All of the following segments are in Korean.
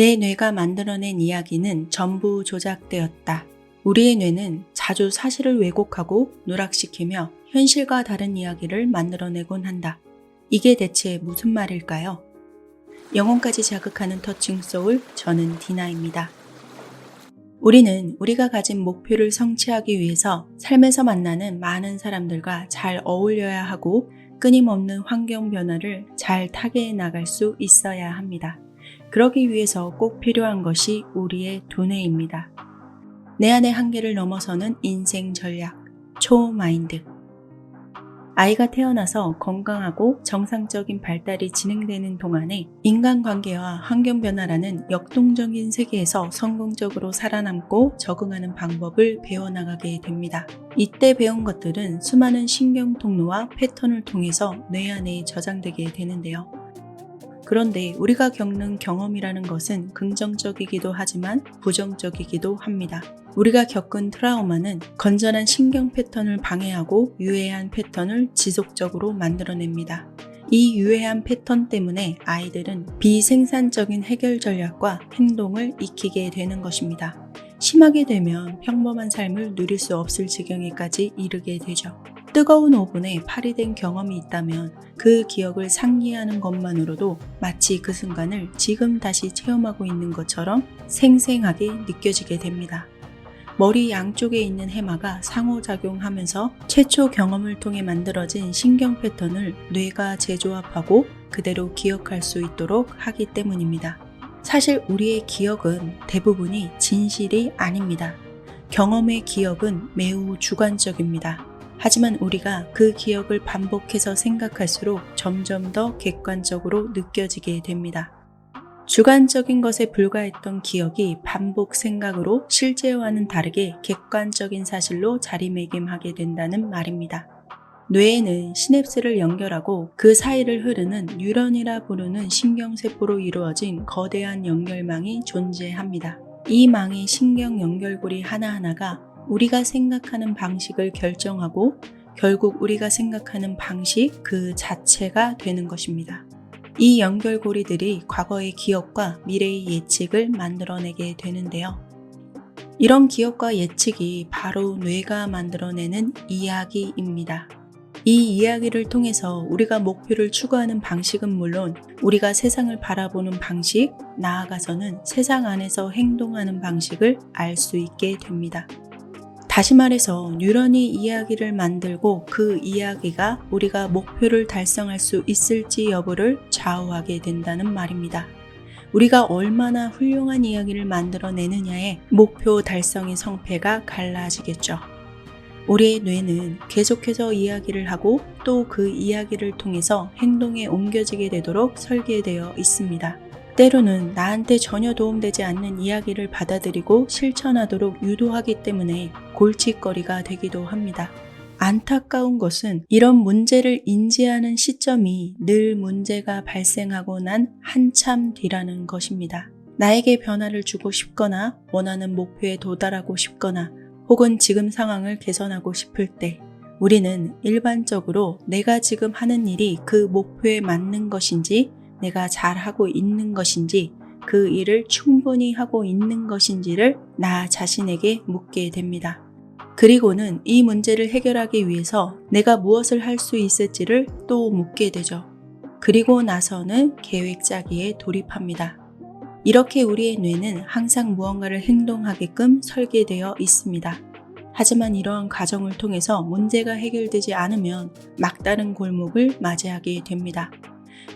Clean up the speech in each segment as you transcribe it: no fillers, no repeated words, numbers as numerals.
내 뇌가 만들어낸 이야기는 전부 조작되었다. 우리의 뇌는 자주 사실을 왜곡하고 누락시키며 현실과 다른 이야기를 만들어내곤 한다. 이게 대체 무슨 말일까요? 영혼까지 자극하는 터칭 소울, 저는 디나입니다. 우리는 우리가 가진 목표를 성취하기 위해서 삶에서 만나는 많은 사람들과 잘 어울려야 하고 끊임없는 환경 변화를 잘 타개해 나갈 수 있어야 합니다. 그러기 위해서 꼭 필요한 것이 우리의 두뇌입니다. 내 안의 한계를 넘어서는 인생 전략, 초마인드. 아이가 태어나서 건강하고 정상적인 발달이 진행되는 동안에 인간관계와 환경 변화라는 역동적인 세계에서 성공적으로 살아남고 적응하는 방법을 배워나가게 됩니다. 이때 배운 것들은 수많은 신경 통로와 패턴을 통해서 뇌 안에 저장되게 되는데요. 그런데 우리가 겪는 경험이라는 것은 긍정적이기도 하지만 부정적이기도 합니다. 우리가 겪은 트라우마는 건전한 신경 패턴을 방해하고 유해한 패턴을 지속적으로 만들어냅니다. 이 유해한 패턴 때문에 아이들은 비생산적인 해결 전략과 행동을 익히게 되는 것입니다. 심하게 되면 평범한 삶을 누릴 수 없을 지경에까지 이르게 되죠. 뜨거운 오븐에 팔이 된 경험이 있다면 그 기억을 상기하는 것만으로도 마치 그 순간을 지금 다시 체험하고 있는 것처럼 생생하게 느껴지게 됩니다. 머리 양쪽에 있는 해마가 상호작용하면서 최초 경험을 통해 만들어진 신경 패턴을 뇌가 재조합하고 그대로 기억할 수 있도록 하기 때문입니다. 사실 우리의 기억은 대부분이 진실이 아닙니다. 경험의 기억은 매우 주관적입니다. 하지만 우리가 그 기억을 반복해서 생각할수록 점점 더 객관적으로 느껴지게 됩니다. 주관적인 것에 불과했던 기억이 반복 생각으로 실제와는 다르게 객관적인 사실로 자리매김하게 된다는 말입니다. 뇌에는 시냅스를 연결하고 그 사이를 흐르는 뉴런이라 부르는 신경세포로 이루어진 거대한 연결망이 존재합니다. 이 망의 신경 연결고리 하나하나가 우리가 생각하는 방식을 결정하고 결국 우리가 생각하는 방식 그 자체가 되는 것입니다. 이 연결고리들이 과거의 기억과 미래의 예측을 만들어내게 되는데요. 이런 기억과 예측이 바로 뇌가 만들어내는 이야기입니다. 이 이야기를 통해서 우리가 목표를 추구하는 방식은 물론 우리가 세상을 바라보는 방식, 나아가서는 세상 안에서 행동하는 방식을 알 수 있게 됩니다. 다시 말해서 뉴런이 이야기를 만들고 그 이야기가 우리가 목표를 달성할 수 있을지 여부를 좌우하게 된다는 말입니다. 우리가 얼마나 훌륭한 이야기를 만들어내느냐에 목표 달성의 성패가 갈라지겠죠. 우리의 뇌는 계속해서 이야기를 하고 또 그 이야기를 통해서 행동에 옮겨지게 되도록 설계되어 있습니다. 때로는 나한테 전혀 도움되지 않는 이야기를 받아들이고 실천하도록 유도하기 때문에 골칫거리가 되기도 합니다. 안타까운 것은 이런 문제를 인지하는 시점이 늘 문제가 발생하고 난 한참 뒤라는 것입니다. 나에게 변화를 주고 싶거나 원하는 목표에 도달하고 싶거나 혹은 지금 상황을 개선하고 싶을 때 우리는 일반적으로 내가 지금 하는 일이 그 목표에 맞는 것인지 내가 잘하고 있는 것인지 그 일을 충분히 하고 있는 것인지를 나 자신에게 묻게 됩니다. 그리고는 이 문제를 해결하기 위해서 내가 무엇을 할 수 있을지를 또 묻게 되죠. 그리고 나서는 계획 짜기에 돌입합니다. 이렇게 우리의 뇌는 항상 무언가를 행동하게끔 설계되어 있습니다. 하지만 이러한 과정을 통해서 문제가 해결되지 않으면 막다른 골목을 맞이하게 됩니다.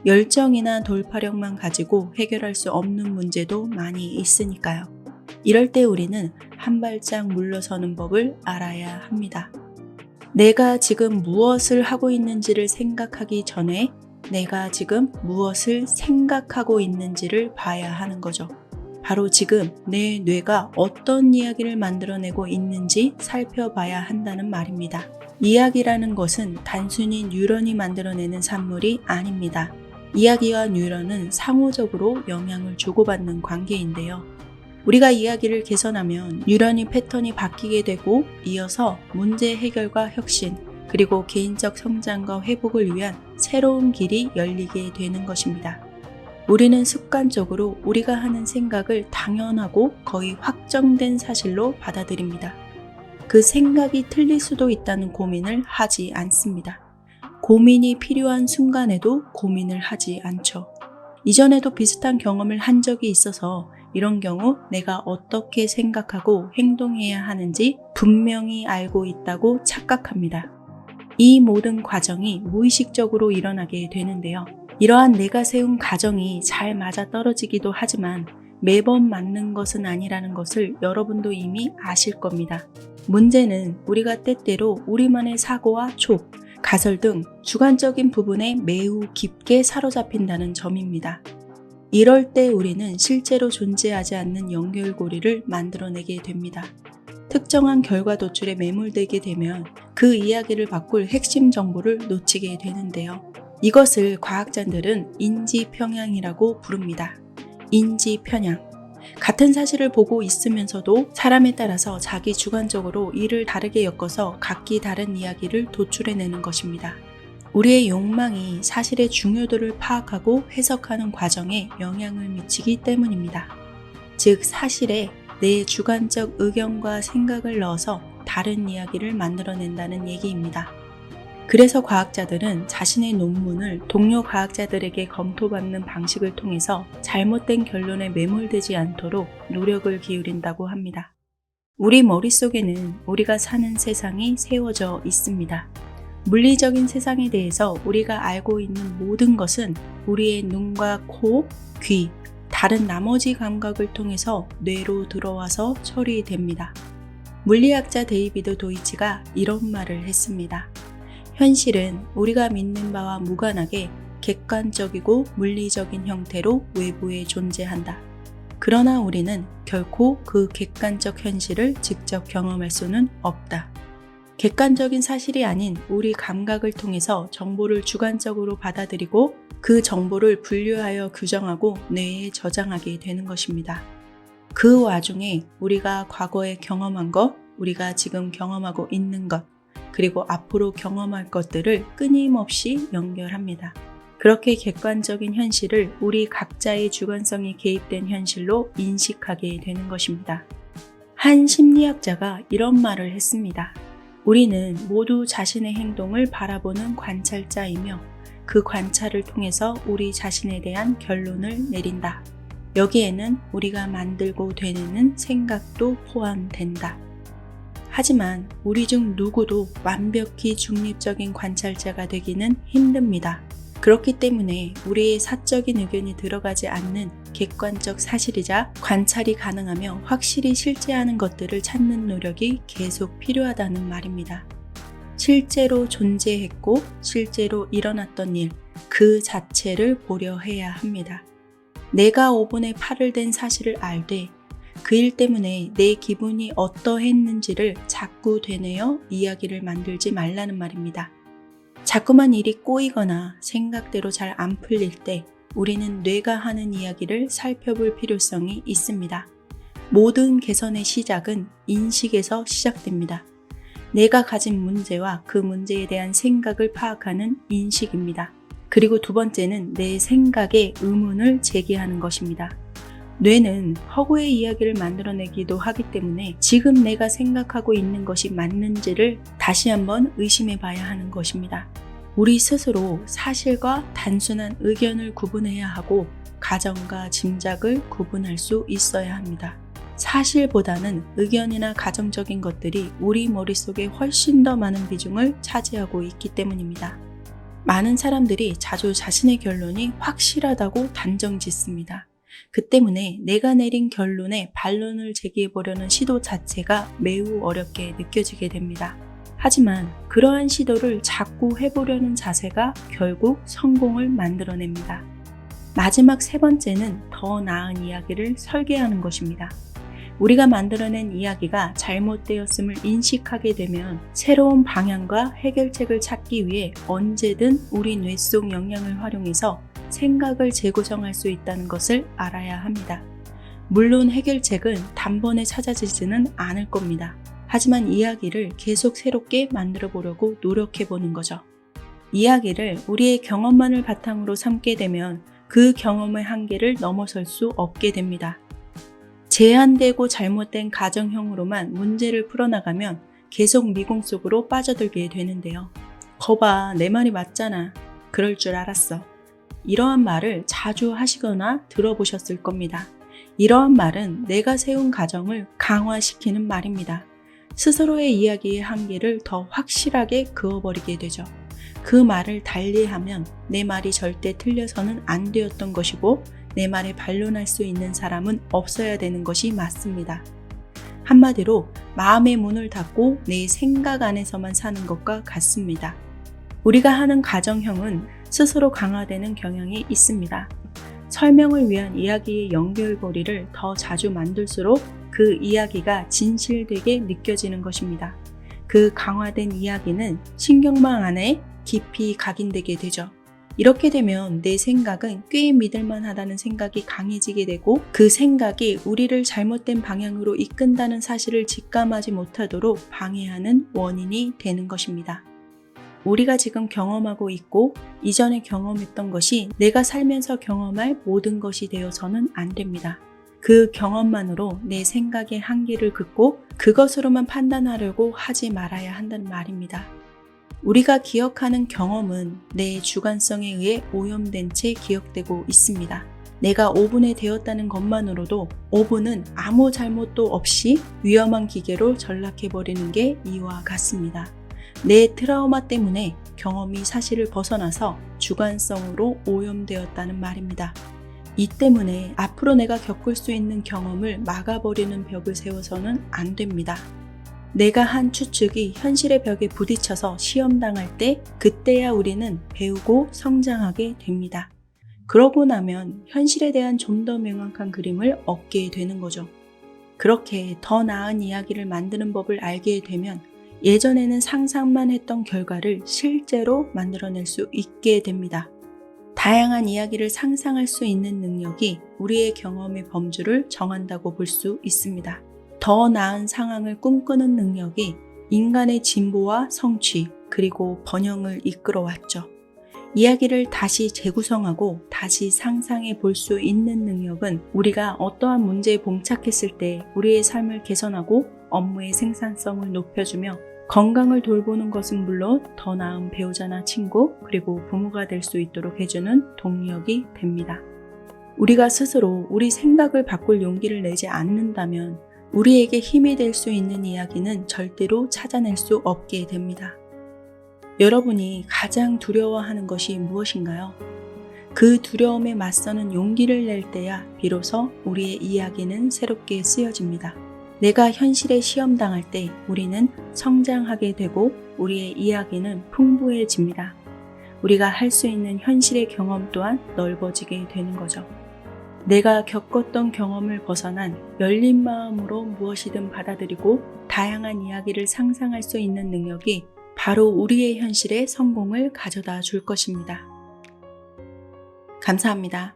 열정이나 돌파력만 가지고 해결할 수 없는 문제도 많이 있으니까요. 이럴 때 우리는 한 발짝 물러서는 법을 알아야 합니다. 내가 지금 무엇을 하고 있는지를 생각하기 전에 내가 지금 무엇을 생각하고 있는지를 봐야 하는 거죠. 바로 지금 내 뇌가 어떤 이야기를 만들어내고 있는지 살펴봐야 한다는 말입니다. 이야기라는 것은 단순히 뉴런이 만들어내는 산물이 아닙니다. 이야기와 뉴런은 상호적으로 영향을 주고받는 관계인데요. 우리가 이야기를 개선하면 뉴런이 패턴이 바뀌게 되고 이어서 문제 해결과 혁신, 그리고 개인적 성장과 회복을 위한 새로운 길이 열리게 되는 것입니다. 우리는 습관적으로 우리가 하는 생각을 당연하고 거의 확정된 사실로 받아들입니다. 그 생각이 틀릴 수도 있다는 고민을 하지 않습니다. 고민이 필요한 순간에도 고민을 하지 않죠. 이전에도 비슷한 경험을 한 적이 있어서 이런 경우 내가 어떻게 생각하고 행동해야 하는지 분명히 알고 있다고 착각합니다. 이 모든 과정이 무의식적으로 일어나게 되는데요. 이러한 내가 세운 가정이 잘 맞아떨어지기도 하지만 매번 맞는 것은 아니라는 것을 여러분도 이미 아실 겁니다. 문제는 우리가 때때로 우리만의 사고와 촉, 가설 등 주관적인 부분에 매우 깊게 사로잡힌다는 점입니다. 이럴 때 우리는 실제로 존재하지 않는 연결고리를 만들어내게 됩니다. 특정한 결과 도출에 매몰되게 되면 그 이야기를 바꿀 핵심 정보를 놓치게 되는데요. 이것을 과학자들은 인지편향이라고 부릅니다. 인지편향. 같은 사실을 보고 있으면서도 사람에 따라서 자기 주관적으로 이를 다르게 엮어서 각기 다른 이야기를 도출해내는 것입니다. 우리의 욕망이 사실의 중요도를 파악하고 해석하는 과정에 영향을 미치기 때문입니다. 즉, 사실에 내 주관적 의견과 생각을 넣어서 다른 이야기를 만들어낸다는 얘기입니다. 그래서 과학자들은 자신의 논문을 동료 과학자들에게 검토받는 방식을 통해서 잘못된 결론에 매몰되지 않도록 노력을 기울인다고 합니다. 우리 머릿속에는 우리가 사는 세상이 세워져 있습니다. 물리적인 세상에 대해서 우리가 알고 있는 모든 것은 우리의 눈과 코, 귀, 다른 나머지 감각을 통해서 뇌로 들어와서 처리됩니다. 물리학자 데이비드 도이치가 이런 말을 했습니다. 현실은 우리가 믿는 바와 무관하게 객관적이고 물리적인 형태로 외부에 존재한다. 그러나 우리는 결코 그 객관적 현실을 직접 경험할 수는 없다. 객관적인 사실이 아닌 우리 감각을 통해서 정보를 주관적으로 받아들이고 그 정보를 분류하여 규정하고 뇌에 저장하게 되는 것입니다. 그 와중에 우리가 과거에 경험한 것, 우리가 지금 경험하고 있는 것, 그리고 앞으로 경험할 것들을 끊임없이 연결합니다. 그렇게 객관적인 현실을 우리 각자의 주관성이 개입된 현실로 인식하게 되는 것입니다. 한 심리학자가 이런 말을 했습니다. 우리는 모두 자신의 행동을 바라보는 관찰자이며 그 관찰을 통해서 우리 자신에 대한 결론을 내린다. 여기에는 우리가 만들고 되뇌는 생각도 포함된다. 하지만 우리 중 누구도 완벽히 중립적인 관찰자가 되기는 힘듭니다. 그렇기 때문에 우리의 사적인 의견이 들어가지 않는 객관적 사실이자 관찰이 가능하며 확실히 실제하는 것들을 찾는 노력이 계속 필요하다는 말입니다. 실제로 존재했고 실제로 일어났던 일, 그 자체를 보려 해야 합니다. 내가 5분의 8을 댄 사실을 알되 그 일 때문에 내 기분이 어떠했는지를 자꾸 되뇌어 이야기를 만들지 말라는 말입니다. 자꾸만 일이 꼬이거나 생각대로 잘 안 풀릴 때 우리는 뇌가 하는 이야기를 살펴볼 필요성이 있습니다. 모든 개선의 시작은 인식에서 시작됩니다. 내가 가진 문제와 그 문제에 대한 생각을 파악하는 인식입니다. 그리고 두 번째는 내 생각에 의문을 제기하는 것입니다. 뇌는 허구의 이야기를 만들어내기도 하기 때문에 지금 내가 생각하고 있는 것이 맞는지를 다시 한번 의심해 봐야 하는 것입니다. 우리 스스로 사실과 단순한 의견을 구분해야 하고 가정과 짐작을 구분할 수 있어야 합니다. 사실보다는 의견이나 가정적인 것들이 우리 머릿속에 훨씬 더 많은 비중을 차지하고 있기 때문입니다. 많은 사람들이 자주 자신의 결론이 확실하다고 단정 짓습니다. 그 때문에 내가 내린 결론에 반론을 제기해보려는 시도 자체가 매우 어렵게 느껴지게 됩니다. 하지만 그러한 시도를 자꾸 해보려는 자세가 결국 성공을 만들어냅니다. 마지막 세 번째는 더 나은 이야기를 설계하는 것입니다. 우리가 만들어낸 이야기가 잘못되었음을 인식하게 되면 새로운 방향과 해결책을 찾기 위해 언제든 우리 뇌 속 역량을 활용해서 생각을 재구성할 수 있다는 것을 알아야 합니다. 물론 해결책은 단번에 찾아지지는 않을 겁니다. 하지만 이야기를 계속 새롭게 만들어 보려고 노력해 보는 거죠. 이야기를 우리의 경험만을 바탕으로 삼게 되면 그 경험의 한계를 넘어설 수 없게 됩니다. 제한되고 잘못된 가정형으로만 문제를 풀어나가면 계속 미궁 속으로 빠져들게 되는데요. 거봐, 내 말이 맞잖아. 그럴 줄 알았어. 이러한 말을 자주 하시거나 들어보셨을 겁니다. 이러한 말은 내가 세운 가정을 강화시키는 말입니다. 스스로의 이야기의 한계를 더 확실하게 그어버리게 되죠. 그 말을 달리하면 내 말이 절대 틀려서는 안 되었던 것이고 내 말에 반론할 수 있는 사람은 없어야 되는 것이 맞습니다. 한마디로 마음의 문을 닫고 내 생각 안에서만 사는 것과 같습니다. 우리가 하는 가정형은 스스로 강화되는 경향이 있습니다. 설명을 위한 이야기의 연결고리를 더 자주 만들수록 그 이야기가 진실되게 느껴지는 것입니다. 그 강화된 이야기는 신경망 안에 깊이 각인되게 되죠. 이렇게 되면 내 생각은 꽤 믿을만하다는 생각이 강해지게 되고 그 생각이 우리를 잘못된 방향으로 이끈다는 사실을 직감하지 못하도록 방해하는 원인이 되는 것입니다. 우리가 지금 경험하고 있고 이전에 경험했던 것이 내가 살면서 경험할 모든 것이 되어서는 안 됩니다. 그 경험만으로 내 생각의 한계를 긋고 그것으로만 판단하려고 하지 말아야 한다는 말입니다. 우리가 기억하는 경험은 내 주관성에 의해 오염된 채 기억되고 있습니다. 내가 오븐에 데웠다는 것만으로도 오븐은 아무 잘못도 없이 위험한 기계로 전락해버리는 게 이와 같습니다. 내 트라우마 때문에 경험이 사실을 벗어나서 주관성으로 오염되었다는 말입니다. 이 때문에 앞으로 내가 겪을 수 있는 경험을 막아버리는 벽을 세워서는 안 됩니다. 내가 한 추측이 현실의 벽에 부딪혀서 시험당할 때 그때야 우리는 배우고 성장하게 됩니다. 그러고 나면 현실에 대한 좀 더 명확한 그림을 얻게 되는 거죠. 그렇게 더 나은 이야기를 만드는 법을 알게 되면 예전에는 상상만 했던 결과를 실제로 만들어낼 수 있게 됩니다. 다양한 이야기를 상상할 수 있는 능력이 우리의 경험의 범주를 정한다고 볼 수 있습니다. 더 나은 상황을 꿈꾸는 능력이 인간의 진보와 성취 그리고 번영을 이끌어왔죠. 이야기를 다시 재구성하고 다시 상상해 볼 수 있는 능력은 우리가 어떠한 문제에 봉착했을 때 우리의 삶을 개선하고 업무의 생산성을 높여주며 건강을 돌보는 것은 물론 더 나은 배우자나 친구 그리고 부모가 될 수 있도록 해주는 동력이 됩니다. 우리가 스스로 우리 생각을 바꿀 용기를 내지 않는다면 우리에게 힘이 될 수 있는 이야기는 절대로 찾아낼 수 없게 됩니다. 여러분이 가장 두려워하는 것이 무엇인가요? 그 두려움에 맞서는 용기를 낼 때야 비로소 우리의 이야기는 새롭게 쓰여집니다. 내가 현실에 시험당할 때 우리는 성장하게 되고 우리의 이야기는 풍부해집니다. 우리가 할 수 있는 현실의 경험 또한 넓어지게 되는 거죠. 내가 겪었던 경험을 벗어난 열린 마음으로 무엇이든 받아들이고 다양한 이야기를 상상할 수 있는 능력이 바로 우리의 현실에 성공을 가져다 줄 것입니다. 감사합니다.